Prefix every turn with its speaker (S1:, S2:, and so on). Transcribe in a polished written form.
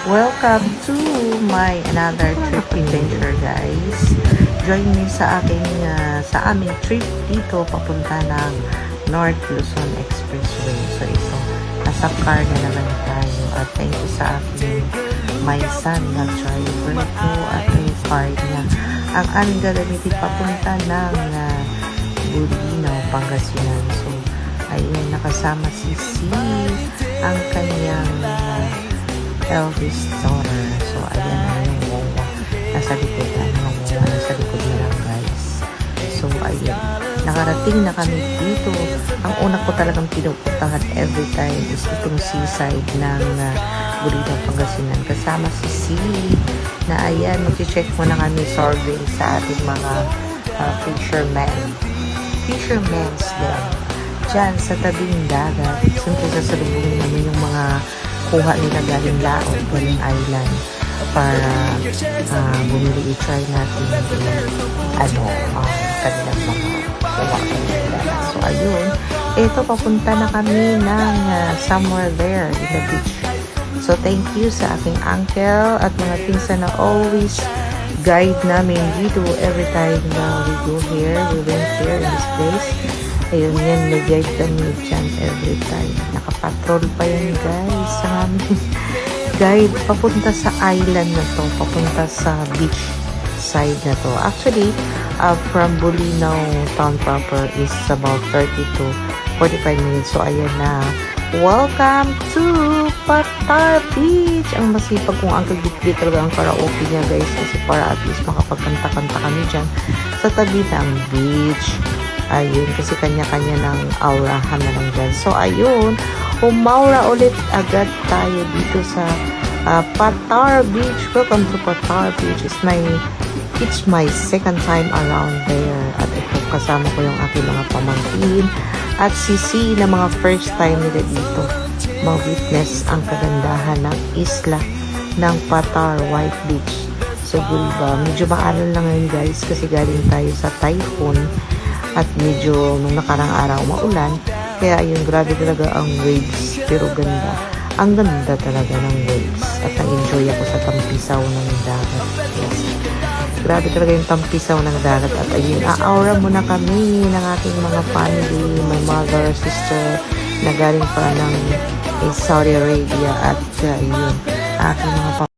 S1: Welcome to my another trip adventure, guys. Join me sa aming trip dito papunta ng North Luzon Expressway. So ito, nasa car na naman tayo at thank you sa aking my son na driver ko at yung car niya. Ang aming gagamitin papunta ng Bulinaw, Pangasinan. So ayun, nakasama si C, ang kanyang eldest daughter. So ayan na yung wawa nasa likod na nasa likod na lang, guys. So ayun, nakarating na kami dito. Ang una ko talagang pinupuntahan every time is itong seaside ng Bulinaw, Pangasinan, kasama si C na ayan, mag-check muna kami survey sa ating mga fishermen's din dyan sa tabing dagat. Siyempre sasalubungin namin yung mga kuha nila galing Laot, galing island para bumili, i-try natin kanilang mga kuha nila. So ayun, ito papunta na kami ng somewhere there in the beach. So thank you sa aking uncle at mga pinsan na always guide namin dito every time na we go here. We went here in this place. Ayun yan, nag-guide kami dyan every time. Nakapatrol pa yan, guys, sa amin. Guide, papunta sa island na to, papunta sa beach side na to. Actually, from Bulinaw town proper is about 30 to 45 minutes. So, ayan na. Welcome to Patar Beach! Ang masipag kong Uncle Bitbit talaga ang karaoke niya, guys, kasi para at least makapagkanta-kanta kami dyan sa tabi ng beach. Ayun, kasi kanya-kanya ng aurahan na lang dyan. So, ayun, umaura ulit agad tayo dito sa Patar Beach. Welcome to Patar Beach. It's my second time around there. At ito, kasama ko yung aking mga pamangkin at sisi na mga first time nila dito ma-witness ang kagandahan ng isla ng Patar White Beach. So, diba, medyo maalon lang ngayon, guys, kasi galing tayo sa typhoon at medyo nung nakarang araw maulan, kaya ayun, grabe talaga ang waves, pero ganda. Ang ganda talaga ng waves at nag-enjoy ako sa tampisaw ng dagat. Yes. Grabe talaga yung tampisaw ng dagat at ayun, aaura muna kami ng aking mga family, my mother, sister na galing pa ng Saudi Arabia at ayun, aking mga